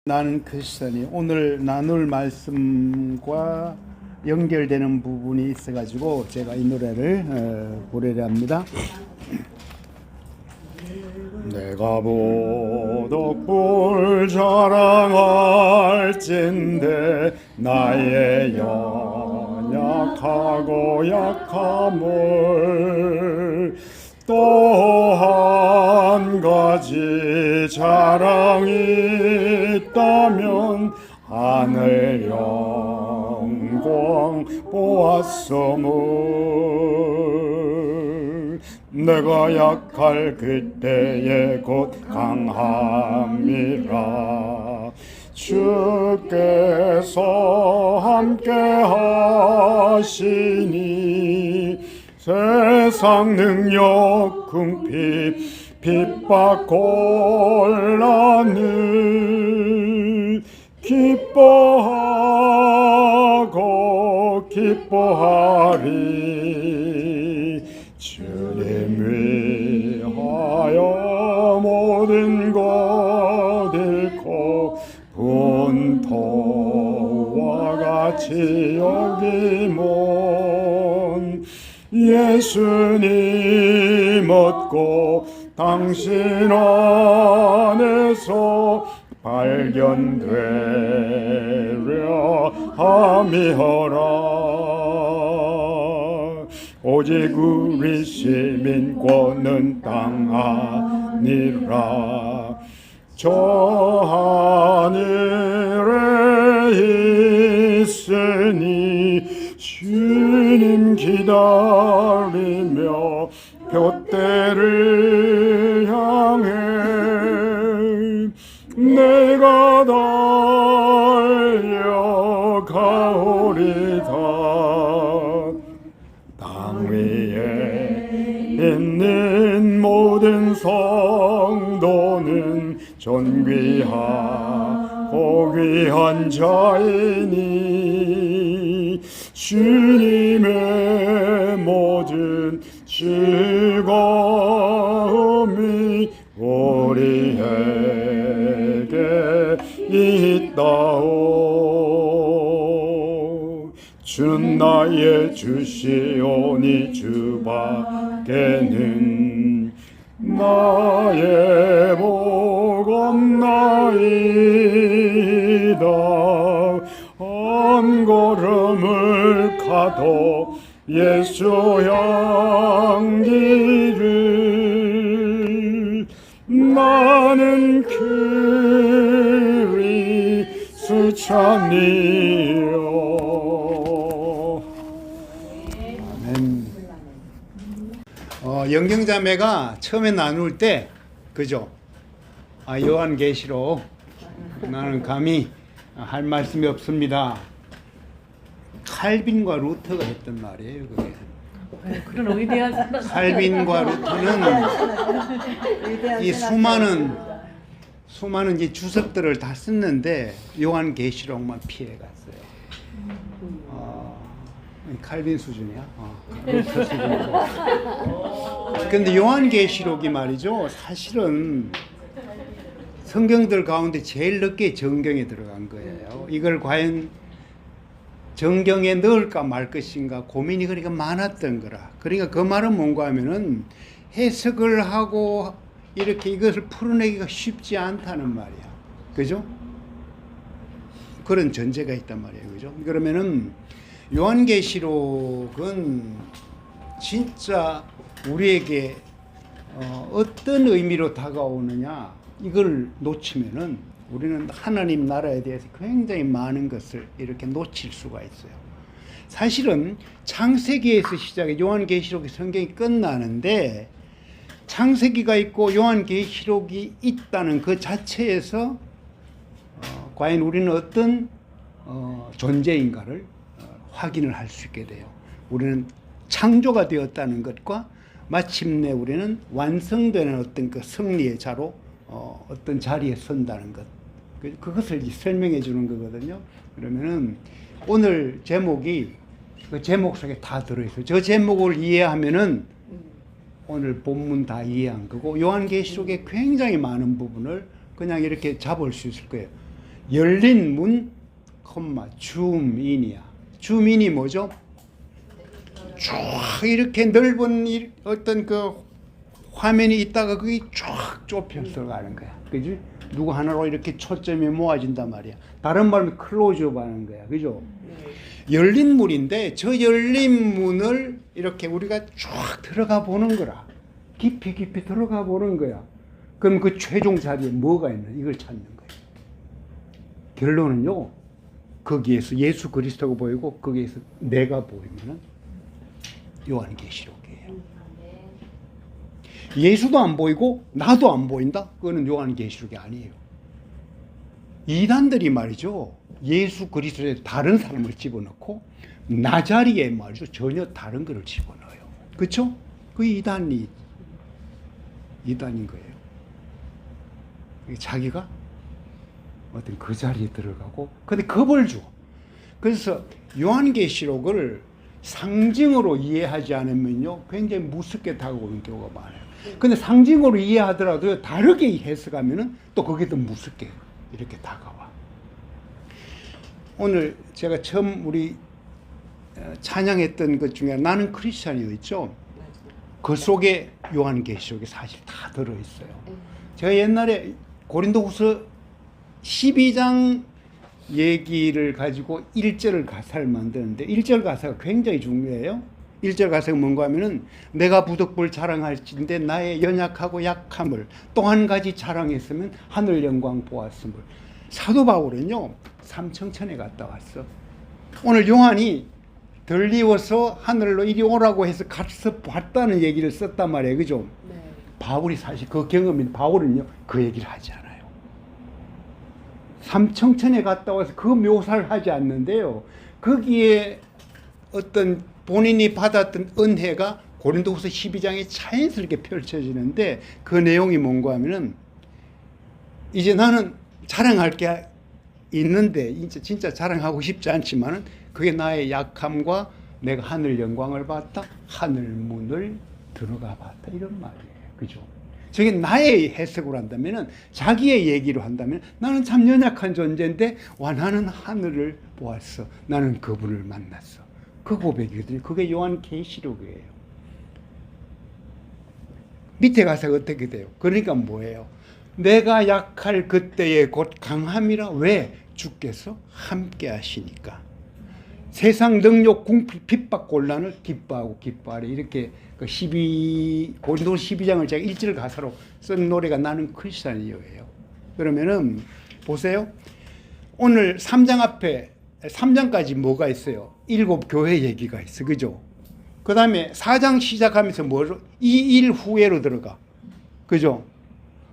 나는 크리스천이 오늘 나눌 말씀과 연결되는 부분이 있어가지고 제가 이 노래를 부르려 합니다. 내가 보덕불 자랑할진대 나의 연약하고 약함을 또 한 가지 자랑이 있다면 하늘 영광 보았음을 내가 약할 그때에 곧 강함이라 주께서 함께 하시니 세상 능력 궁핍 핍박 곤란을 기뻐하고 기뻐하리 주님 위하여 모든 것 잃고 분토와 같이 여기면 예수님 얻고 당신 안에서 발견되려 함이어라. 오직 우리 시민권은 땅 아니라 저 하늘에 있으니 주님 기다리며 둯대를 향해 내가 달려가오리다. 땅 위에 있는 모든 성도는 존귀하고 귀한 자이니 주님의 모든 즐거움이 우리에게 있다오. 주 나의 주시오니 주밖에는 나의 복 없나이다. 한 걸음을 가도 예수 향기를 나는 그리스도니요. 아멘. 영경자매가 처음에 나눌 때 그죠? 요한계시록 나는 감히 할 말씀이 없습니다. 칼빈과 루터가 했던 말이에요, 그게. 그런 위대한 사람. 칼빈과 루터는 이 수많은 이제 주석들을 다 썼는데 요한계시록만 피해갔어요. 칼빈 수준이야. 루터 수준이고. 근데 요한계시록이 말이죠, 사실은 성경들 가운데 제일 늦게 정경에 들어간 거예요. 이걸 과연 정경에 넣을까 말 것인가 고민이 그러니까 많았던 거라. 그러니까 그 말은 뭔가 하면은 해석을 하고 이렇게 이것을 풀어내기가 쉽지 않다는 말이야. 그죠? 그런 전제가 있단 말이에요. 그죠? 그러면은 요한계시록은 진짜 우리에게 어떤 의미로 다가오느냐 이걸 놓치면은 우리는 하나님 나라에 대해서 굉장히 많은 것을 이렇게 놓칠 수가 있어요. 사실은 창세기에서 시작해 요한계시록의 성경이 끝나는데 창세기가 있고 요한계시록이 있다는 그 자체에서 과연 우리는 어떤 존재인가를 확인을 할 수 있게 돼요. 우리는 창조가 되었다는 것과 마침내 우리는 완성되는 어떤 그 승리의 자로 어떤 자리에 선다는 것. 그것을 설명해 주는 거거든요. 그러면은 오늘 제목이 그 제목 속에 다 들어있어요. 저 제목을 이해하면은 오늘 본문 다 이해한 거고 요한계시록의 굉장히 많은 부분을 그냥 이렇게 잡을 수 있을 거예요. 열린 문, 줌인이야. 줌인이 뭐죠? 쫙 이렇게 넓은 어떤 그 화면이 있다가 그게 쫙 좁혀서 가는 거야. 그지? 누구 하나로 이렇게 초점이 모아진단 말이야. 다른 말로 클로즈업 하는 거야. 그죠? 열린 문인데 저 열린 문을 이렇게 우리가 쫙 들어가 보는 거라. 깊이 들어가 보는 거야. 그럼 그 최종 자리에 뭐가 있나? 이걸 찾는 거야. 결론은요. 거기에서 예수 그리스도가 보이고 거기에서 내가 보이면은 요한계시록이에요. 예수도 안 보이고 나도 안 보인다? 그거는 요한계시록이 아니에요. 이단들이 말이죠. 예수 그리스도의 다른 사람을 집어넣고 나 자리에 말이죠. 전혀 다른 것을 집어넣어요. 그렇죠? 그 이단인 거예요. 자기가 어떤 그 자리에 들어가고 근데 겁을 줘. 그래서 요한계시록을 상징으로 이해하지 않으면요 굉장히 무섭게 다가오는 경우가 많아요. 근데 상징으로 이해하더라도 다르게 해석하면은 또 그게 더 무섭게 이렇게 다가와. 오늘 제가 처음 우리 찬양했던 것 중에 나는 크리스찬이요 있죠. 그 속에 요한계시록이 사실 다 들어있어요. 제가 옛날에 고린도후서 12장 얘기를 가지고 1절 가사를 만드는데 1절 가사가 굉장히 중요해요. 1절 가사가 뭔가 하면은 내가 부득불 자랑할진대 나의 연약하고 약함을 또 한 가지 자랑했으면 하늘 영광 보았음을. 사도 바울은요 삼청천에 갔다 왔어. 오늘 요한이 들리워서 하늘로 이리 오라고 해서 가서 봤다는 얘기를 썼단 말이에요. 그죠? 네. 바울이 사실 그 경험인 바울은요 그 얘기를 하지 않아요. 삼청천에 갔다 와서 그 묘사를 하지 않는데요. 거기에 어떤 본인이 받았던 은혜가 고린도후서 12장에 자연스럽게 펼쳐지는데 그 내용이 뭔가 하면은 이제 나는 자랑할 게 있는데 진짜 자랑하고 싶지 않지만은 그게 나의 약함과 내가 하늘 영광을 봤다. 하늘 문을 들어가 봤다. 이런 말이에요. 그죠? 저게 나의 해석으로 한다면은 자기의 얘기로 한다면 나는 참 연약한 존재인데 와 나는 하늘을 보았어. 나는 그분을 만났어. 그 고백이거든요. 그게 요한계시록이에요. 밑에 가서 어떻게 돼요? 그러니까 뭐예요? 내가 약할 그때에 곧 강함이라. 왜? 주께서 함께 하시니까. 세상 능력, 궁핍, 핍박, 곤란을 기뻐하고 기뻐하래. 이렇게 그 고린도 12장을 제가 1절 가사로 쓴 노래가 나는 크리스찬이에요. 그러면은 보세요. 오늘 3장 앞에 3장까지 뭐가 있어요? 7 교회 얘기가 있어. 그죠? 그 다음에 4장 시작하면서 뭐로? 이 일 후에로 들어가. 그죠?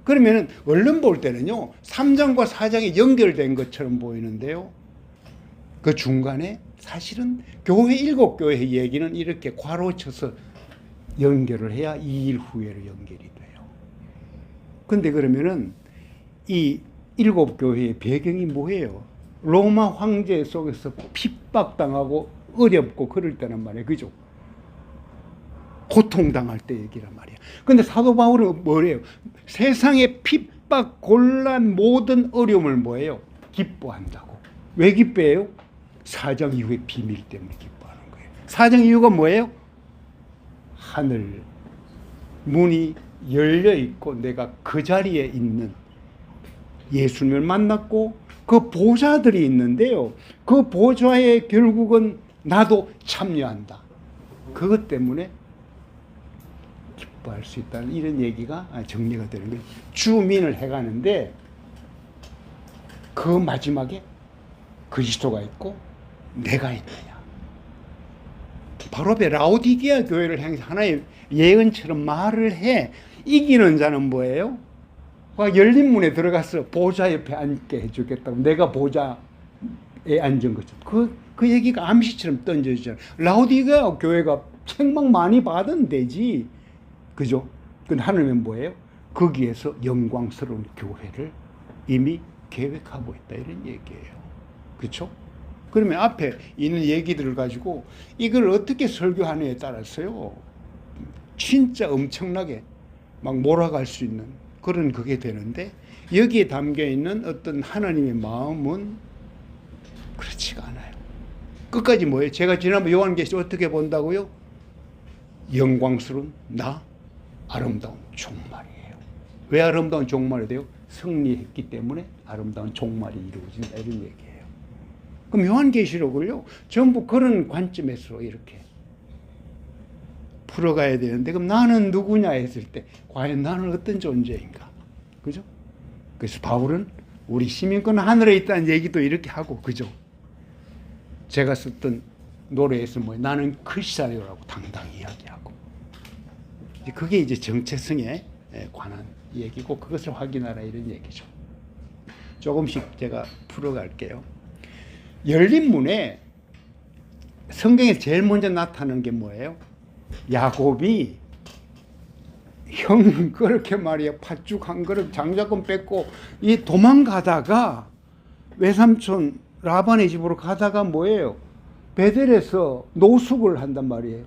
그러면은 얼른 볼 때는요 3장과 4장이 연결된 것처럼 보이는데요. 그 중간에 사실은 교회 7 교회 얘기는 이렇게 괄호쳐서 연결을 해야 2일 후에로 연결이 돼요. 근데 그러면은 이 7 교회의 배경이 뭐예요? 로마 황제 속에서 핍박당하고 어렵고 그럴 때란 말이에요. 그죠? 고통당할 때 얘기란 말이에요. 근데 사도 바울은 뭐래요? 세상의 핍박, 곤란, 모든 어려움을 뭐예요? 기뻐한다고. 왜 기뻐해요? 4장 이후의 비밀 때문에 기뻐하는 거예요. 4장 이유가 뭐예요? 하늘 문이 열려 있고 내가 그 자리에 있는 예수님을 만났고 그 보좌들이 있는데요. 그 보좌에 결국은 나도 참여한다. 그것 때문에 기뻐할 수 있다는 이런 얘기가 정리가 되는 거예요. 주민을 해가는데 그 마지막에 그리스도가 있고 내가 있느냐. 바로 앞에 라오디게아 교회를 향해서 하나의 예언처럼 말을 해. 이기는 자는 뭐예요? 열린 문에 들어가서 보좌 옆에 앉게 해주겠다고. 내가 보좌에 앉은 것처럼. 그 얘기가 암시처럼 던져지잖아요. 라오디게아 교회가 책망 많이 받은 데지. 그죠? 근데 하나님은 뭐예요? 거기에서 영광스러운 교회를 이미 계획하고 있다. 이런 얘기예요. 그렇죠? 그러면 앞에 있는 얘기들을 가지고 이걸 어떻게 설교하느냐에 따라서요. 진짜 엄청나게 막 몰아갈 수 있는 그런 그게 되는데 여기에 담겨 있는 어떤 하나님의 마음은 그렇지가 않아요. 끝까지 뭐예요? 제가 지난번 요한계시록 어떻게 본다고요? 영광스러운 나 아름다운 종말이에요. 왜 아름다운 종말이 돼요? 승리했기 때문에 아름다운 종말이 이루어진다 이런 얘기예요. 그럼 요한계시록을요 전부 그런 관점에서 이렇게 풀어가야 되는데 그럼 나는 누구냐 했을 때 과연 나는 어떤 존재인가? 그죠? 그래서 바울은 우리 시민권 하늘에 있다는 얘기도 이렇게 하고 그죠? 제가 썼던 노래에서 뭐 나는 크리스찬이라고 당당히 이야기하고 그게 이제 정체성에 관한 얘기고 그것을 확인하라 이런 얘기죠. 조금씩 제가 풀어갈게요. 열린 문에 성경에 제일 먼저 나타나는 게 뭐예요? 야곱이 형 그렇게 말이야 팥죽 한 그릇 장자권 뺏고 이 도망가다가 외삼촌 라반의 집으로 가다가 뭐예요? 베델에서 노숙을 한단 말이에요.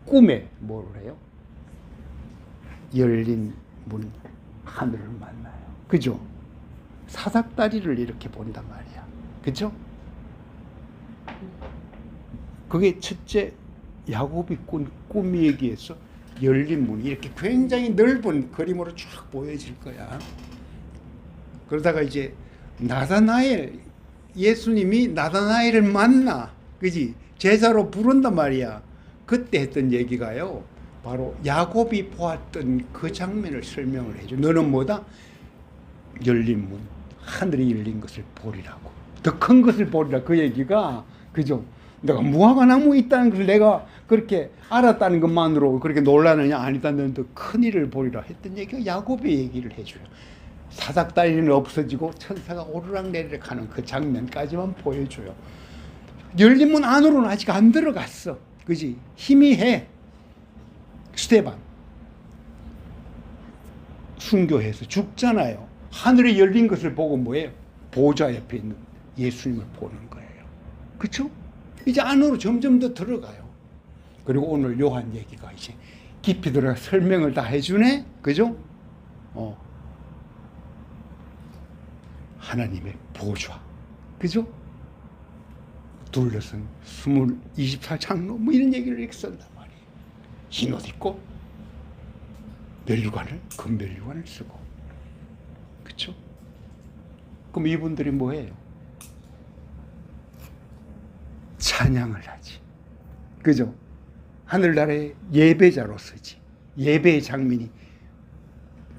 꿈에 뭐를 해요? 열린 문 하늘을 만나요. 그죠? 사닥다리를 이렇게 본단 말이야. 그죠? 그게 첫째 야곱이 꾼 꿈이 얘기해서 열린 문이 이렇게 굉장히 넓은 그림으로 쫙 보여질 거야. 그러다가 이제 나다나엘 예수님이 나다나엘을 만나 그지 제자로 부른단 말이야. 그때 했던 얘기가요 바로 야곱이 보았던 그 장면을 설명을 해줘. 너는 뭐다? 열린 문 하늘이 열린 것을 보리라고 더 큰 것을 보리라 그 얘기가 그죠? 내가 무화과나무 있다는 것을 내가 그렇게 알았다는 것만으로 그렇게 놀라느냐? 아니다. 너는 더 큰 일을 보리라 했던 얘기가 야곱의 얘기를 해줘요. 사닥다리는 없어지고 천사가 오르락내리락 하는 그 장면까지만 보여줘요. 열린 문 안으로는 아직 안 들어갔어. 그지? 희미해. 스테반 순교해서 죽잖아요. 하늘이 열린 것을 보고 뭐예요? 보좌 옆에 있는 예수님을 보는 거예요. 그렇죠? 이제 안으로 점점 더 들어가요. 그리고 오늘 요한 얘기가 이제 깊이 들어가 설명을 다 해주네. 그죠? 하나님의 보좌. 그죠? 둘러선 24장로 뭐 이런 얘기를 이렇게 쓴단 말이에요. 흰 옷 입고 면류관을 금면류관을 쓰고. 그렇죠? 그럼 이분들이 뭐예요? 찬양을 하지. 그죠? 하늘나라의 예배자로서지. 예배의 장면이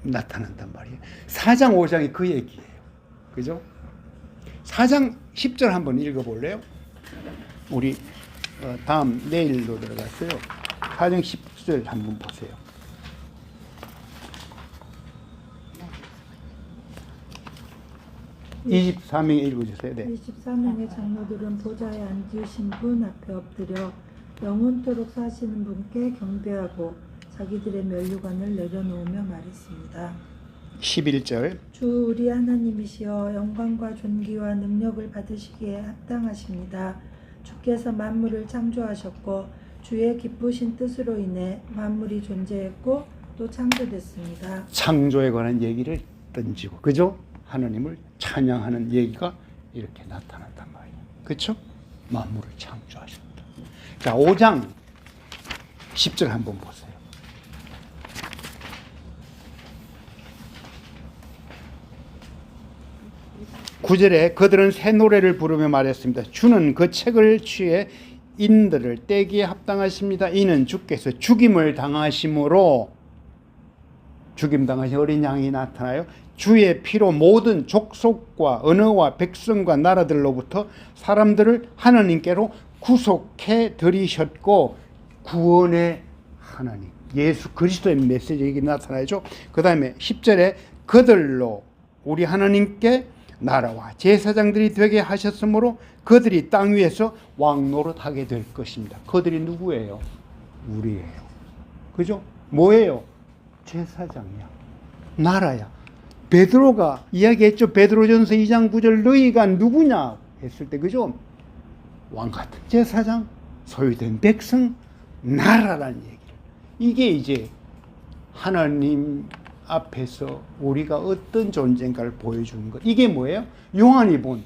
나타난단 말이에요. 4장 5장이 그 얘기예요. 그죠? 4장 10절 한번 읽어볼래요? 우리 다음 내일로 들어갔어요. 4장 10절 한번 보세요. 네. 24명에 읽어주세요. 네. 24명의 장로들은 보좌에 앉으신 분 앞에 엎드려 영원토록 사시는 분께 경배하고 자기들의 면류관을 내려놓으며 말했습니다. 11절 주 우리 하나님이시여 영광과 존귀와 능력을 받으시기에 합당하십니다. 주께서 만물을 창조하셨고 주의 기쁘신 뜻으로 인해 만물이 존재했고 또 창조됐습니다. 창조에 관한 얘기를 던지고 그죠? 하나님을 찬양하는 얘기가 이렇게 나타난단 말이에요. 그렇죠? 만물을 창조하셨다. 자, 5장 10절 한번 보세요. 9절에 그들은 새 노래를 부르며 말했습니다. 주는 그 책을 취해 인들을 떼기에 합당하십니다. 이는 주께서 죽임을 당하심으로 죽임당하신 어린 양이 나타나요. 주의 피로 모든 족속과 언어와 백성과 나라들로부터 사람들을 하나님께로 구속해 들이셨고 구원의 하나님 예수 그리스도의 메시지가 나타나죠. 그 다음에 10절에 그들로 우리 하나님께 나라와 제사장들이 되게 하셨으므로 그들이 땅 위에서 왕노릇하게 될 것입니다. 그들이 누구예요? 우리예요. 그죠? 뭐예요? 제사장이야. 나라야. 베드로가 이야기했죠. 베드로전서 2장 9절 너희가 누구냐 했을 때 그죠? 왕같은 제사장, 소유된 백성, 나라라는 얘기를. 이게 이제 하나님 앞에서 우리가 어떤 존재인가를 보여주는 것. 이게 뭐예요? 요한이 본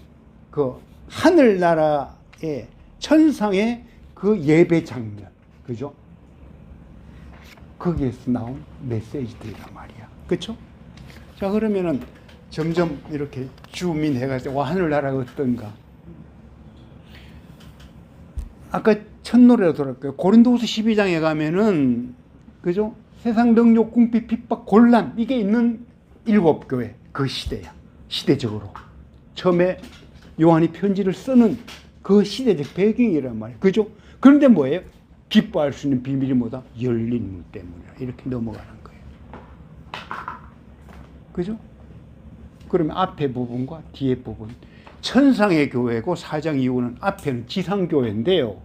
그 하늘나라의 천상의 그 예배 장면. 그죠? 거기에서 나온 메시지들이란 말이야. 그쵸? 자, 그러면은 점점 이렇게 주민해가지고, 와, 하늘나라가 어떤가. 아까 첫 노래로 돌아갈게요. 고린도후서 12장에 가면은, 그죠? 세상 능력, 궁핍, 핍박, 곤란, 이게 있는 7교회. 그 시대야. 시대적으로. 처음에 요한이 편지를 쓰는 그 시대적 배경이란 말이에요. 그죠? 그런데 뭐예요? 기뻐할 수 있는 비밀이 뭐다? 열린 문 때문이야. 이렇게 넘어가는 거예요. 그죠? 그러면 앞에 부분과 뒤에 부분. 천상의 교회고 4장 이후는 앞에는 지상교회인데요.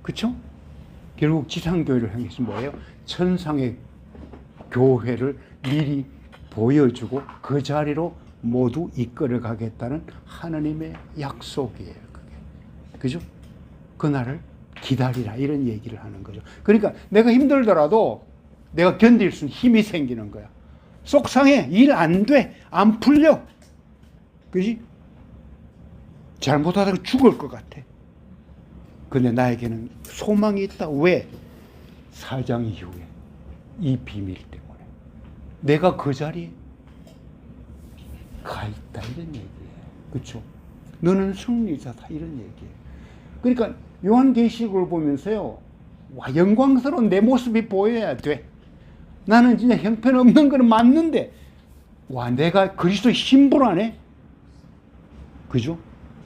그쵸? 결국 지상교회를 향해서 뭐예요? 천상의 교회를 미리 보여주고 그 자리로 모두 이끌어 가겠다는 하나님의 약속이에요. 그게. 그죠? 그날을 기다리라 이런 얘기를 하는 거죠. 그러니까 내가 힘들더라도 내가 견딜 수 있는 힘이 생기는 거야. 속상해. 일 안 돼. 안 풀려. 그지? 잘못하다가 죽을 것 같아. 근데 나에게는 소망이 있다. 왜? 4장 이후에 이 비밀 때문에 내가 그 자리에 가 있다 이런 얘기예요. 그렇죠? 너는 승리자다 이런 얘기예요. 그러니까 요한계시록을 보면서요, 와, 영광스러운 내 모습이 보여야 돼. 나는 진짜 형편없는 건 맞는데, 와, 내가 그리스도의 신부라네. 그죠?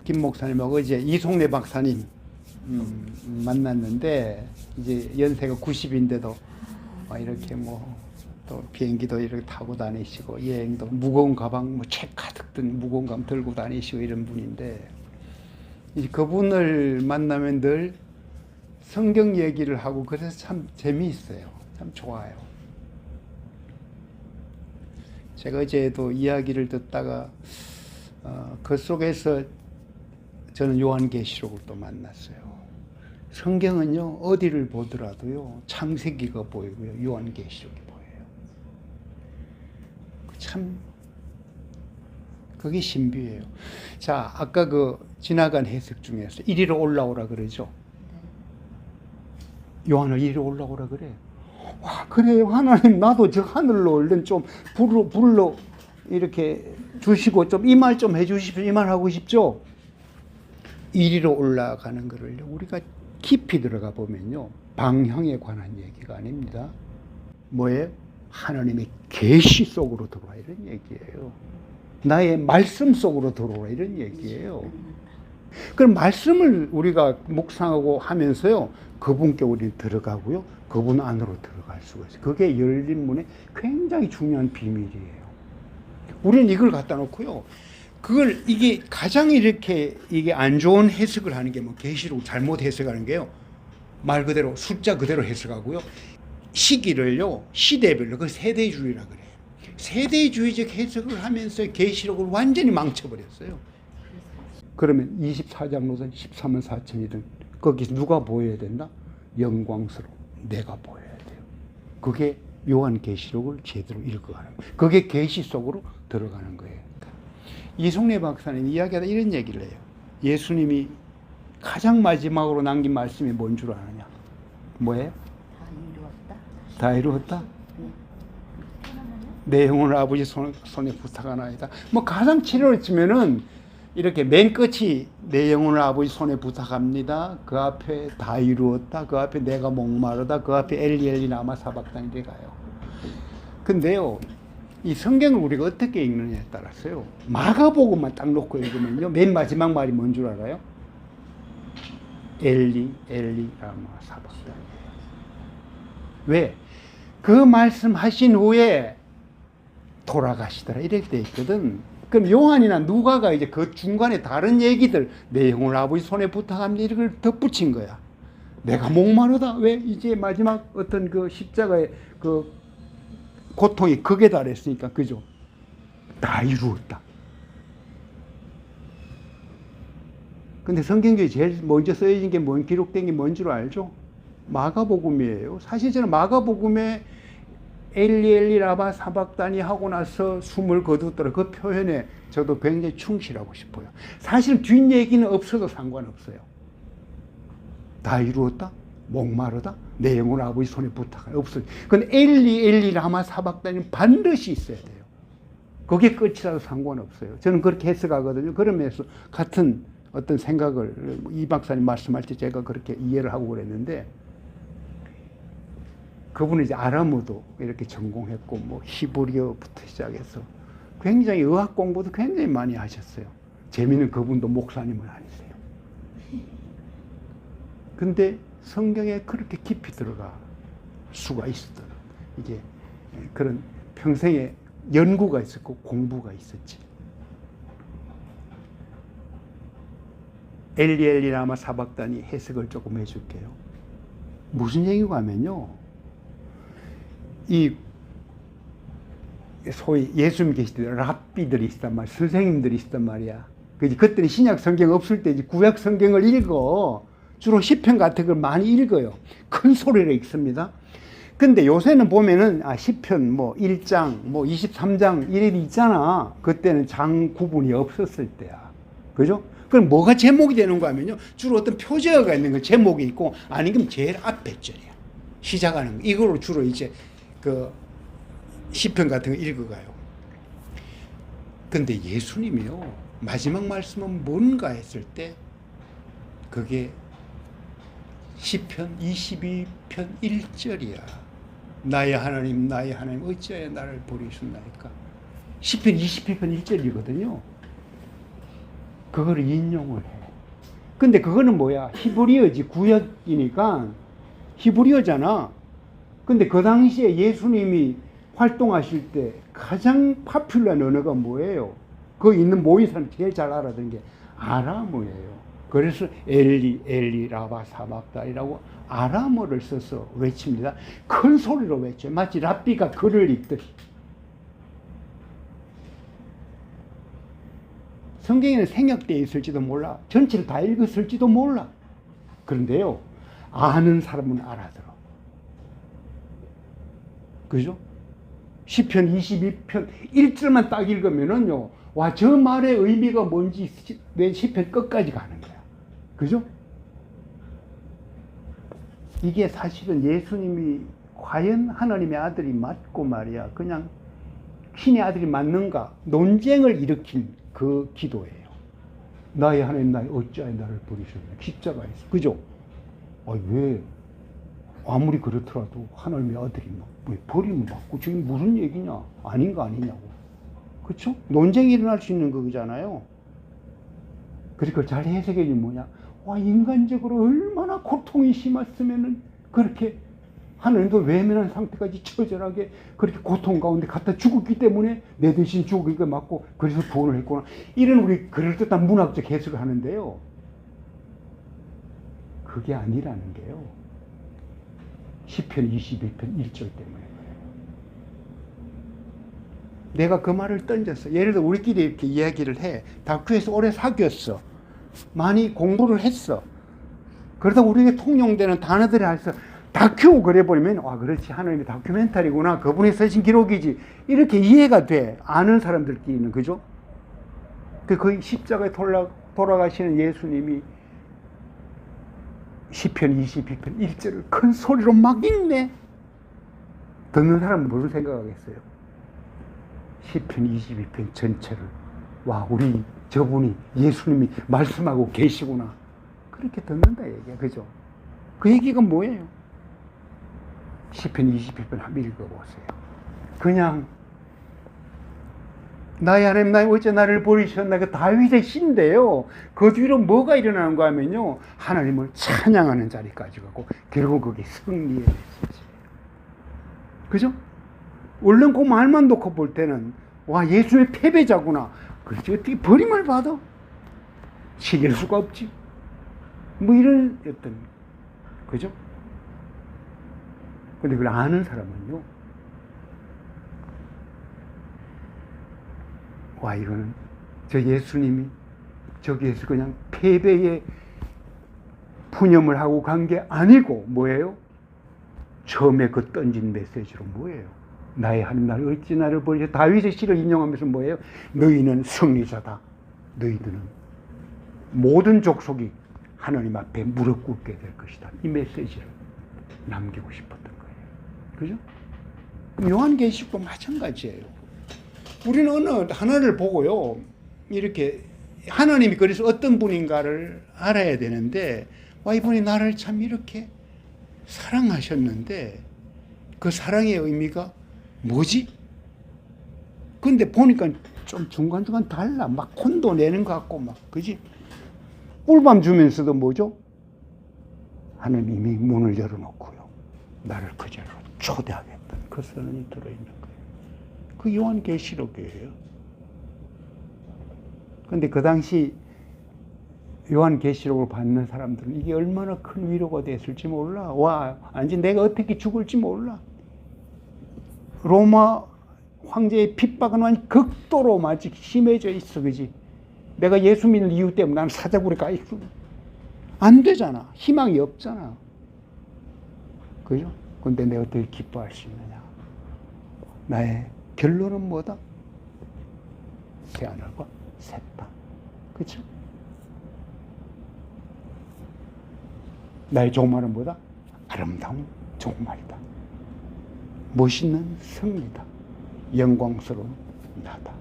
김 목사님하고 어제 이송래 박사님 만났는데, 이제 연세가 90인데도 이렇게 뭐 또 비행기도 이렇게 타고 다니시고 여행도 무거운 가방 뭐 책 가득 든 무거운 가방 들고 다니시고 이런 분인데, 이 그분을 만나면 늘 성경 얘기를 하고 그래서 참 재미있어요. 참 좋아요. 제가 어제도 이야기를 듣다가 그 속에서 저는 요한계시록을 또 만났어요. 성경은요, 어디를 보더라도요, 창세기가 보이고요, 요한계시록이 보여요. 참 그게 신비예요. 자, 아까 그 지나간 해석 중에서 이리로 올라오라 그러죠. 요한을 이리로 올라오라 그래. 와, 그래요. 하나님, 나도 저 하늘로 얼른 좀 불러 이렇게 주시고 좀 이 말 좀 해주십시오. 이 말 하고 싶죠. 이리로 올라가는 거를 우리가 깊이 들어가 보면요, 방향에 관한 얘기가 아닙니다. 뭐예요? 하나님의 계시 속으로 들어와 이런 얘기예요. 나의 말씀 속으로 들어오라 이런 얘기예요. 그럼 말씀을 우리가 묵상하고 하면서요, 그분께 우리는 들어가고요, 그분 안으로 들어갈 수가 있어요. 그게 열린 문의 굉장히 중요한 비밀이에요. 우리는 이걸 갖다 놓고요, 그걸 이게 가장 이렇게 이게 안 좋은 해석을 하는 게 뭐 계시록 잘못 해석하는 게요, 말 그대로 숫자 그대로 해석하고요, 시기를요 시대별로 그 세대주의라 그래요. 세대주의적 해석을 하면서 계시록을 완전히 망쳐버렸어요. 그러면 24장 노선 13만 4천이든 거기서 누가 보여야 된다? 영광스러운 내가 보여야 돼요. 그게 요한계시록을 제대로 읽어가는 거예요. 그게 계시 속으로 들어가는 거예요. 이송래 박사님 이야기하다 이런 얘기를 해요. 예수님이 가장 마지막으로 남긴 말씀이 뭔 줄 아느냐? 뭐예요? 다 이루었다? 내 영혼을 아버지 손에 부탁하나이다. 뭐 가장 치료를 치면은 이렇게 맨 끝이 내 영혼을 아버지 손에 부탁합니다. 그 앞에 다 이루었다. 그 앞에 내가 목마르다. 그 앞에 엘리 엘리 라마 사박단이 돼가요. 근데요, 이 성경을 우리가 어떻게 읽느냐에 따라서요, 마가복음만 딱 놓고 읽으면요, 맨 마지막 말이 뭔 줄 알아요? 엘리 엘리 라마 사박단이에요. 왜? 그 말씀하신 후에 돌아가시더라 이렇게 돼 있거든. 그럼 요한이나 누가가 이제 그 중간에 다른 얘기들, 내 영혼을 아버지 손에 부탁합니다 이걸 덧붙인 거야. 내가 목마르다. 왜? 이제 마지막 어떤 그 십자가의 그 고통이 극에 달했으니까. 그죠? 다 이루었다. 근데 성경에 제일 먼저 쓰여진 게 뭔, 기록된 게 뭔 줄 알죠? 마가복음이에요. 사실 저는 마가복음에 엘리 엘리 라마 사박다니 하고 나서 숨을 거두더라. 그 표현에 저도 굉장히 충실하고 싶어요. 사실 뒷얘기는 없어도 상관없어요. 다 이루었다? 목마르다? 내 영혼 아버지 손에 부탁하여 없어요. 근데 엘리 엘리 라마 사박다니는 반드시 있어야 돼요. 그게 끝이라도 상관없어요. 저는 그렇게 해석하거든요. 그러면서 같은 어떤 생각을 이 박사님 말씀할 때 제가 그렇게 이해를 하고 그랬는데, 그분은 이제 아람어도 이렇게 전공했고 뭐 히브리어부터 시작해서 굉장히 의학 공부도 굉장히 많이 하셨어요. 재미는 그분도 목사님은 아니세요. 근데 성경에 그렇게 깊이 들어가 수가 있었더라. 이게 그런 평생에 연구가 있었고 공부가 있었지. 엘리 엘리 라마 사박다니 해석을 조금 해줄게요. 무슨 얘기가 하면요, 이 소위 예수님 계실 때 랍비들이 있단 말이야. 선생님들이 있단 말이야. 그때는 신약 성경 없을 때 이제 구약 성경을 읽어. 주로 시편 같은 걸 많이 읽어요. 큰 소리로 읽습니다. 근데 요새는 보면은 시편 뭐 1장 뭐 23장 이래 있잖아. 그때는 장 구분이 없었을 때야. 그죠? 그럼 뭐가 제목이 되는 거 하면요, 주로 어떤 표제어가 있는 거 제목이 있고, 아니면 제일 앞에 절이야. 시작하는 거. 이걸로 주로 이제 그 시편 같은 거 읽어가요. 근데 예수님이요, 마지막 말씀은 뭔가 했을 때 그게 시편 22편 1절이야. 나의 하나님 나의 하나님 어찌하여 나를 버리셨나이까. 시편 22편 1절이거든요. 그거를 인용을 해. 근데 그거는 뭐야? 히브리어지. 구약이니까 히브리어잖아. 근데 그 당시에 예수님이 활동하실 때 가장 파퓰러한 언어가 뭐예요? 거기 있는 모인 사람 제일 잘 알아듣는 게 아람어예요. 그래서 엘리 엘리 라바 사박다니라고 아람어를 써서 외칩니다. 큰 소리로 외쳐요. 마치 랍비가 글을 읽듯이. 성경에는 생략되어 있을지도 몰라. 전체를 다 읽었을지도 몰라. 그런데요, 아는 사람은 알아들어. 그죠? 시편 22편 1절만 딱 읽으면은요, 와, 저 말의 의미가 뭔지 내 시편 끝까지 가는 거야. 그죠? 이게 사실은 예수님이 과연 하나님의 아들이 맞고 말이야, 그냥 신의 아들이 맞는가 논쟁을 일으킨 그 기도예요. 나의 하나님 나의 어찌하여 나를 버리셨나. 십자가에서. 그죠? 왜 아무리 그렇더라도 하나님의 아들이 왜 버림을 받고 지금 무슨 얘기냐, 아닌가 아니냐고. 그렇죠? 논쟁이 일어날 수 있는 거잖아요. 그래서 그걸 잘 해석해 주면 뭐냐, 와, 인간적으로 얼마나 고통이 심했으면은 그렇게 하나님도 외면한 상태까지 처절하게 그렇게 고통 가운데 갖다 죽었기 때문에 내 대신 죽으니까 맞고 그래서 구원을 했구나. 이런 우리 그럴듯한 문학적 해석을 하는데요, 그게 아니라는 게요. 시편 22편 1절 때문에 그래요. 내가 그 말을 던졌어. 예를 들어 우리끼리 이렇게 이야기를 해. 다큐에서 오래 사귀었어. 많이 공부를 했어. 그러다 우리에게 통용되는 단어들이 해서 다큐 그래버리면, 그렇지, 하나님의 다큐멘터리구나, 그분이 쓰신 기록이지, 이렇게 이해가 돼. 아는 사람들끼리는. 그죠? 그 십자가에 돌아가시는 예수님이 시편 22편 1절을 큰 소리로 막 읽네. 듣는 사람은 무슨 생각하겠어요? 시편 22편 전체를, 와, 우리 저분이 예수님이 말씀하고 계시구나, 그렇게 듣는다 얘기야. 그죠? 그 얘기가 뭐예요? 시편 22편 한번 읽어보세요. 그냥 나의 하나님 나의 어째 나를 버리셨나, 그 다윗의 시인데요, 그 뒤로 뭐가 일어나는가 하면요, 하나님을 찬양하는 자리까지 가고 결국 그게 승리의 메시지예요. 그죠? 얼른 그 말만 놓고 볼 때는, 와, 예수의 패배자구나. 그렇지, 어떻게 버림을 받아? 시길 수가 없지. 뭐 이런 어떤, 그죠? 근데 그걸 아는 사람은요, 와, 이거는 저 예수님이 저기에서 그냥 패배의 푸념을 하고 간 게 아니고 뭐예요? 처음에 그 던진 메시지로 뭐예요? 나의 하나님 나를 어찌 나를 버리셔. 다윗의 시를 인용하면서 뭐예요? 너희는 승리자다. 너희들은 모든 족속이 하나님 앞에 무릎 꿇게 될 것이다. 이 메시지를 남기고 싶었던 거예요. 그죠? 요한계시록도 마찬가지예요. 우리는 어느 하나를 보고요, 이렇게 하나님이 그래서 어떤 분인가를 알아야 되는데, 와, 이분이 나를 참 이렇게 사랑하셨는데 그 사랑의 의미가 뭐지? 근데 보니까 좀 중간중간 달라. 막 혼도 내는 것 같고 막, 그지? 꿀밤 주면서도 뭐죠? 하느님이 문을 열어놓고요, 나를 그 자리로 초대하겠다는 그 선언이 들어있는 거예요. 그 요한계시록이에요. 근데 그 당시 요한계시록을 받는 사람들은 이게 얼마나 큰 위로가 됐을지 몰라. 와, 아니 내가 어떻게 죽을지 몰라. 로마 황제의 핍박은 완전 극도로 아직 심해져 있어, 그지? 내가 예수 믿는 이유 때문에 나는 사자굴에 가 있어. 안 되잖아. 희망이 없잖아. 그죠? 근데 내가 어떻게 기뻐할 수 있느냐? 나의 결론은 뭐다? 새하늘과 새 땅. 그렇죠? 나의 종말은 뭐다? 아름다운 종말이다. 멋있는 승리다. 영광스러운 나다.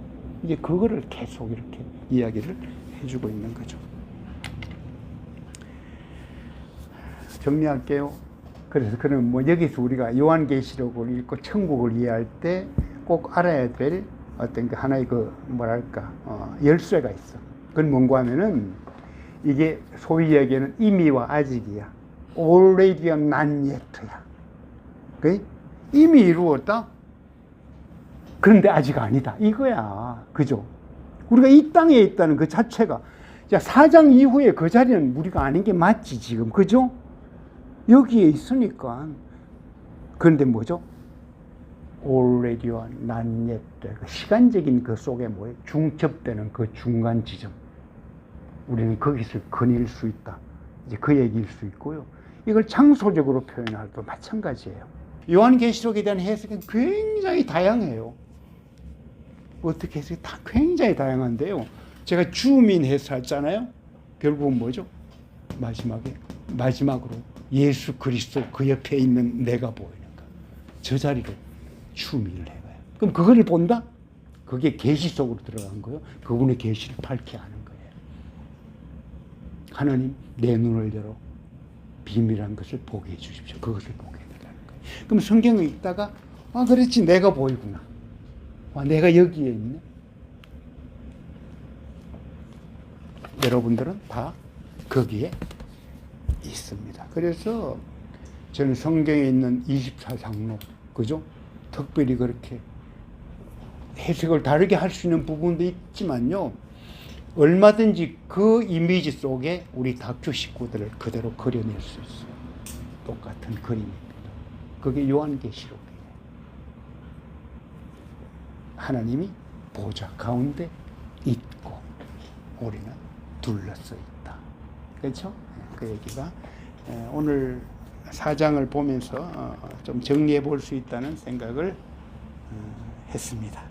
이제 그거를 계속 이렇게 이야기를 해주고 있는 거죠. 정리할게요. 그래서 그는 뭐 여기서 우리가 요한계시록을 읽고 천국을 이해할 때 꼭 알아야 될 어떤 그 하나의 그 뭐랄까 열쇠가 있어. 그건 뭔가 하면은 이게 소위 얘기하는 이미와 아직이야. already와 not yet야. 그 이미 이루었다. 그런데 아직 아니다. 이거야. 그죠? 우리가 이 땅에 있다는 그 자체가, 자, 4장 이후에 그 자리는 우리가 아닌 게 맞지, 지금. 그죠? 여기에 있으니까. 그런데 뭐죠? already와 not yet. 그 시간적인 그 속에 뭐예요? 중첩되는 그 중간 지점. 우리는 거기서 거닐 수 있다. 이제 그 얘기일 수 있고요. 이걸 장소적으로 표현할 때도 마찬가지예요. 요한계시록에 대한 해석은 굉장히 다양해요. 어떻게 해석이 다 굉장히 다양한데요. 제가 주민 해석했잖아요. 결국은 뭐죠? 마지막으로 예수 그리스도 그 옆에 있는 내가 보이는 거. 저 자리로 주민을 해봐요. 그럼 그거를 본다? 그게 계시 속으로 들어간 거예요. 그분의 계시를 밝게 하는 거예요. 하나님, 내 눈을 열어 비밀한 것을 보게 해주십시오. 그것을 보게 해달라는 거예요. 그럼 성경을 읽다가, 아, 그렇지, 내가 보이구나. 아, 내가 여기에 있네. 여러분들은 다 거기에 있습니다. 그래서 저는 성경에 있는 24장로, 그죠? 특별히 그렇게 해석을 다르게 할 수 있는 부분도 있지만요, 얼마든지 그 이미지 속에 우리 다큐 식구들을 그대로 그려낼 수 있어요. 똑같은 그림입니다. 그게 요한계시록이에요. 하나님이 보좌 가운데 있고 우리는 둘러서 있다. 그렇죠? 그 얘기가 오늘 4장을 보면서 좀 정리해 볼 수 있다는 생각을 했습니다.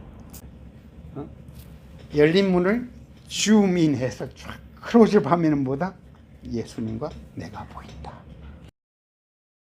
열린 문을 줌인해서 쫙 클로즈업 하면은 뭐다? 예수님과 내가 보인다.